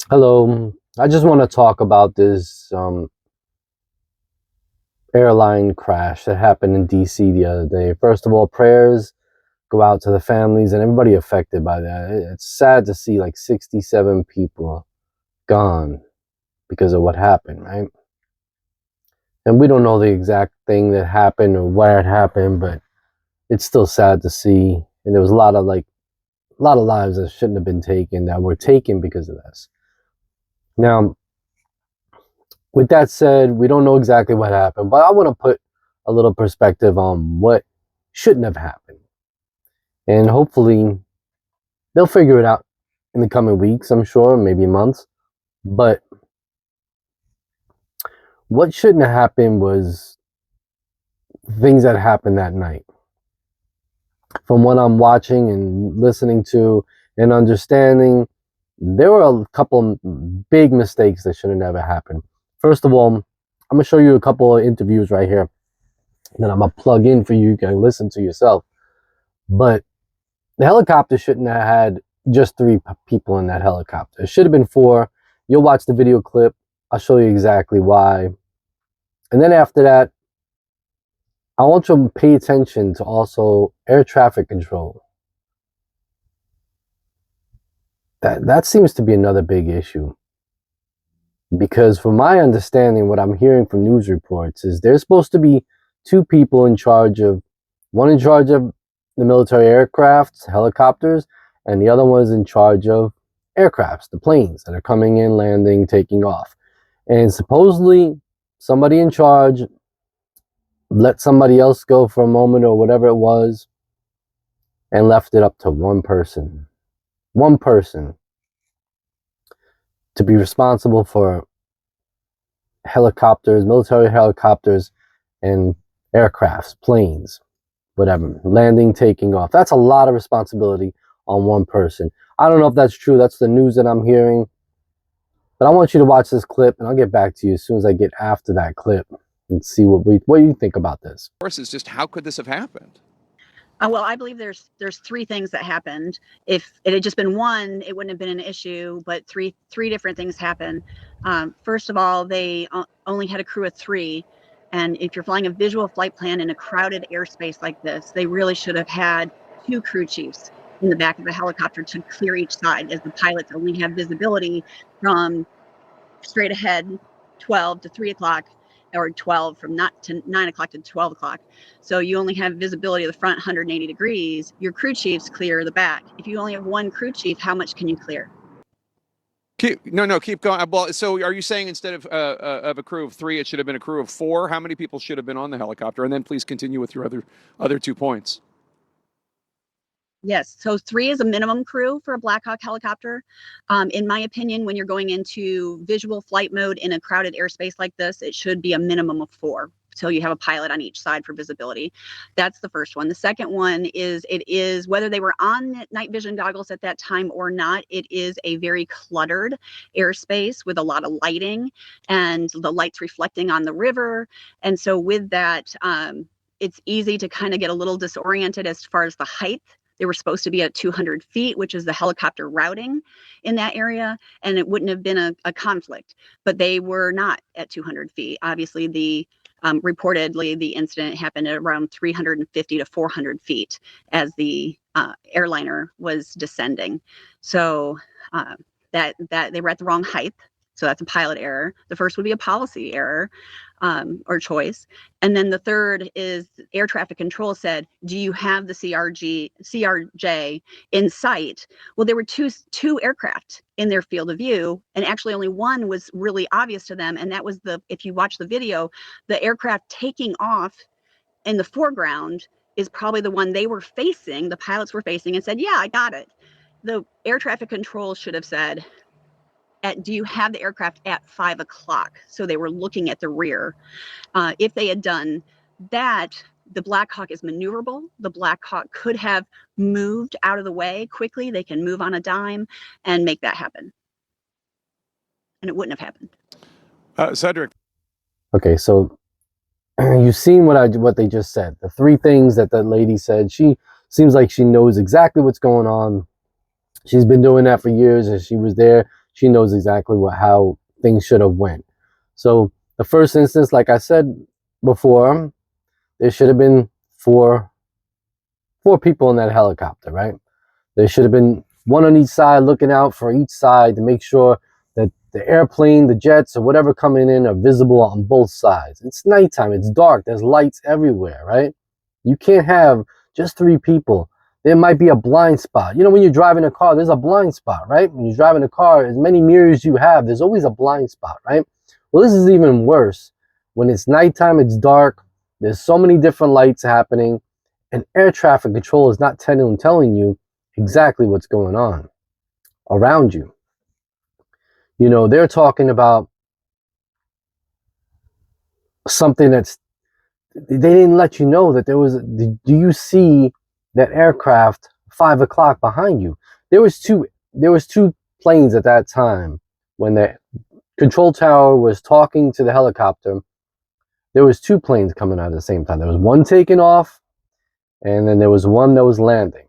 Hello, I just want to talk about this airline crash that happened in DC the other day. First of all, prayers go out to the families and everybody affected by that. It's sad to see like 67 people gone because of what happened, right? And we don't know the exact thing that happened or where it happened, but it's still sad to see. And there was a lot of lives that shouldn't have been taken that were taken because of this. Now, with that said, we don't know exactly what happened, but I want to put a little perspective on what shouldn't have happened. And hopefully they'll figure it out in the coming weeks, I'm sure, maybe months. But what shouldn't have happened was things that happened that night. From what I'm watching and listening to and understanding, there were a couple big mistakes that should have never happened. First of all, I'm going to show you a couple of interviews right here that I'm going to plug in for you. You can listen to yourself. But the helicopter shouldn't have had just 3 people in that helicopter. It should have been 4. You'll watch the video clip. I'll show you exactly why. And then after that, I want you to pay attention to also air traffic control. That seems to be another big issue. Because from my understanding, what I'm hearing from news reports is there's supposed to be 2 people in charge of, one in charge of the military aircrafts, helicopters, and the other one is in charge of aircrafts, the planes that are coming in, landing, taking off. And supposedly somebody in charge let somebody else go for a moment or whatever it was and left it up to one person to be responsible for helicopters, military helicopters, and aircrafts, planes, whatever, landing, taking off. That's a lot of responsibility on one person. I don't know if that's true. That's the news that I'm hearing. But I want you to watch this clip, and I'll get back to you as soon as I get after that clip and see what you think about this. Of course, is just how could this have happened? Well, I believe there's 3 things that happened. If it had just been one, it wouldn't have been an issue, but three different things happened. First of all, they only had a crew of 3, and if you're flying a visual flight plan in a crowded airspace like this, they really should have had 2 crew chiefs in the back of the helicopter to clear each side, as the pilots only have visibility from straight ahead 12 to 3 o'clock, or 12 from 9 o'clock to 12 o'clock. So you only have visibility of the front 180 degrees. Your crew chiefs clear the back. If you only have 1 crew chief, how much can you clear? Keep going. Well, so are you saying instead of a crew of 3, it should have been a crew of 4? How many people should have been on the helicopter? And then please continue with your other 2 points. Yes, so 3 is a minimum crew for a Black Hawk helicopter. In my opinion, when you're going into visual flight mode in a crowded airspace like this, it should be a minimum of 4. So you have a pilot on each side for visibility. That's the first one. The second one is, it is, whether they were on night vision goggles at that time or not, it is a very cluttered airspace with a lot of lighting and the lights reflecting on the river. And so with that, it's easy to kind of get a little disoriented as far as the height. They were supposed to be at 200 feet, which is the helicopter routing in that area, and it wouldn't have been a conflict. But they were not at 200 feet. Obviously, reportedly, the incident happened at around 350 to 400 feet as the airliner was descending. So that they were at the wrong height. So that's a pilot error. The first would be a policy error or choice. And then the third is air traffic control said, do you have the CRJ in sight? Well, there were two aircraft in their field of view, and actually only one was really obvious to them. And that was if you watch the video, the aircraft taking off in the foreground is probably the one they were facing, the pilots were facing, and said, yeah, I got it. The air traffic control should have said, do you have the aircraft at 5 o'clock? So they were looking at the rear. If they had done that, the Black Hawk is maneuverable. The Black Hawk could have moved out of the way quickly. They can move on a dime and make that happen. And it wouldn't have happened. Cedric. Okay, so you've seen what they just said. The 3 things that the lady said. She seems like she knows exactly what's going on. She's been doing that for years, and she was there. she knows exactly how things should have went. So the first instance, like I said before, there should have been four people in that helicopter, right? There should have been one on each side looking out for each side to make sure that the airplane, the jets, or whatever coming in are visible on both sides. It's nighttime, it's dark, there's lights everywhere, right? You can't have just 3 people. There might be a blind spot. You know, when you're driving a car, there's a blind spot, right? When you're driving a car, as many mirrors you have, there's always a blind spot, right? Well, this is even worse. When it's nighttime, it's dark, there's so many different lights happening, and air traffic control is not telling you exactly what's going on around you. You know, they're talking about something they didn't let you know that there was. Do you see that aircraft 5 o'clock behind you? There was two planes at that time when the control tower was talking to the helicopter. There was 2 planes coming out at the same time. There was one taking off, and then there was one that was landing.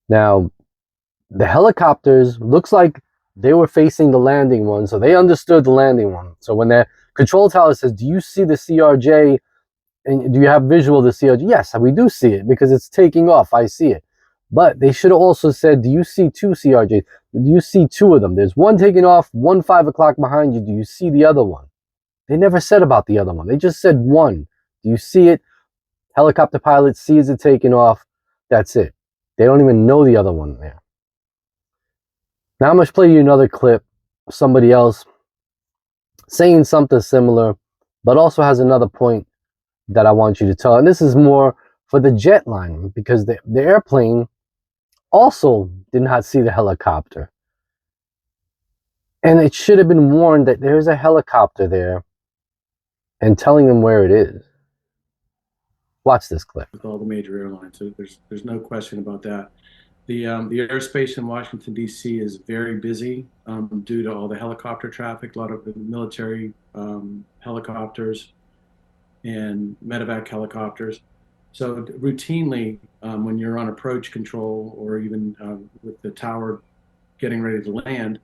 Now, the helicopters looks like they were facing the landing one, so they understood the landing one. So when the control tower says, do you see the CRJ, and do you have visual of the CRJ? Yes, we do see it because it's taking off. I see it. But they should have also said, do you see 2 CRJs? Do you see 2 of them? There's one taking off, one 5 o'clock behind you. Do you see the other one? They never said about the other one. They just said one. Do you see it? Helicopter pilot sees it taking off. That's it. They don't even know the other one there. Now I'm going to play you another clip of somebody else saying something similar, but also has another point that I want you to tell. And this is more for the jetliner, because the airplane also did not see the helicopter. And it should have been warned that there's a helicopter there and telling them where it is. Watch this clip. With all the major airlines, so there's no question about that. The airspace in Washington, D.C. is very busy due to all the helicopter traffic, a lot of the military helicopters and medevac helicopters. So routinely, when you're on approach control or even with the tower getting ready to land,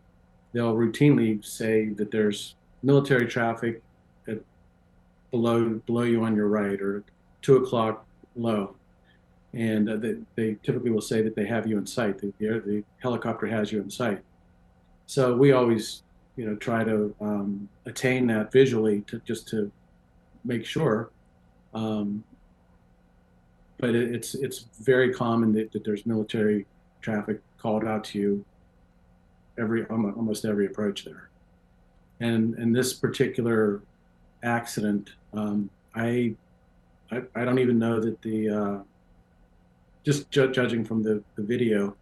they'll routinely say that there's military traffic below you on your right, or 2 o'clock low. And they typically will say that they have you in sight. The helicopter has you in sight. So we always, try to attain that visually just to make sure. But it's very common that there's military traffic called out to you almost every approach there. And in this particular accident, I don't even know that just judging from the video,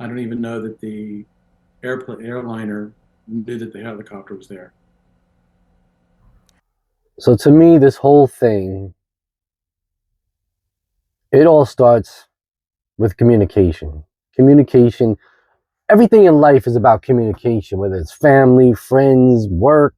I don't even know that the airliner knew that the helicopter was there. So to me, this whole thing, it all starts with communication. Communication, everything in life is about communication, whether it's family, friends, work,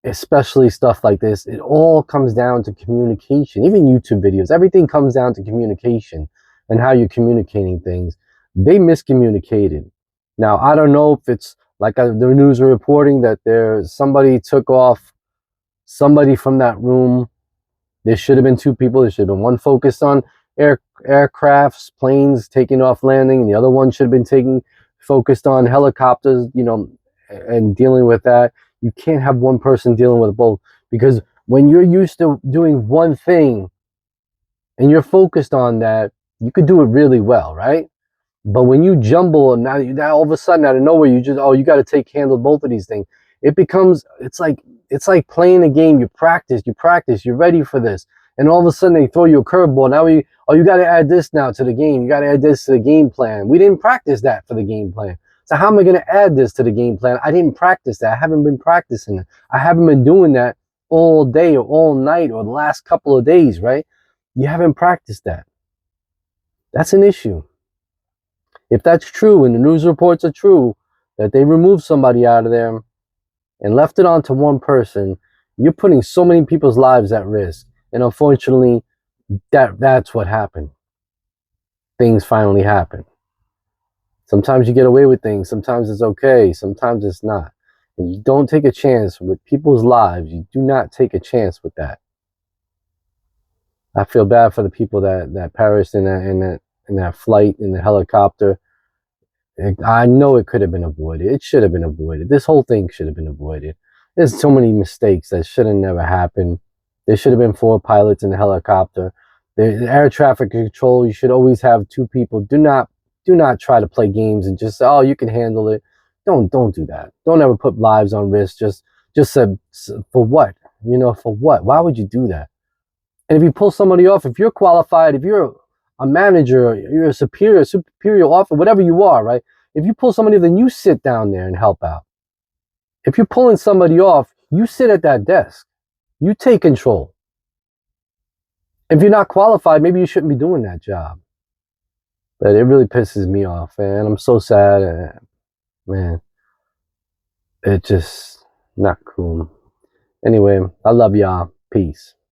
especially stuff like this. It all comes down to communication. Even YouTube videos, everything comes down to communication and how you're communicating things. They miscommunicated. Now, I don't know if it's like the news are reporting that somebody took off somebody from that room. There should have been 2 people. There should have been one focused on aircrafts, planes taking off, landing, and the other one should have been focused on helicopters, and dealing with that. You can't have one person dealing with both, because when you're used to doing one thing and you're focused on that, you could do it really well, right? But when you jumble, and now all of a sudden out of nowhere, you got to handle both of these things. It's like playing a game. You practice, you're ready for this. And all of a sudden they throw you a curveball. Now you got to add this now to the game. You got to add this to the game plan. We didn't practice that for the game plan. So how am I going to add this to the game plan? I didn't practice that. I haven't been practicing it. I haven't been doing that all day or all night or the last couple of days, right? You haven't practiced that. That's an issue. If that's true, and the news reports are true, that they removed somebody out of there and left it on to one person, you're putting so many people's lives at risk. And unfortunately, that's what happened. Things finally happened. Sometimes you get away with things. Sometimes it's okay. Sometimes it's not. And you don't take a chance with people's lives. You do not take a chance with that. I feel bad for the people that perished in that flight in the helicopter. I know it could have been avoided. It should have been avoided. This whole thing should have been avoided. There's so many mistakes that should have never happened. There should have been 4 pilots in the helicopter. The air traffic control, you should always have 2 people. Do not try to play games and just say, oh, you can handle it. Don't do that. Don't ever put lives on risk just for what? You know, for what? Why would you do that? And if you pull somebody off, if you're qualified, if you're a manager, you're a superior officer, whatever you are, right? If you pull somebody, then you sit down there and help out. If you're pulling somebody off, you sit at that desk. You take control. If you're not qualified, maybe you shouldn't be doing that job. But it really pisses me off, man. I'm so sad. Man, it's just not cool. Anyway, I love y'all. Peace.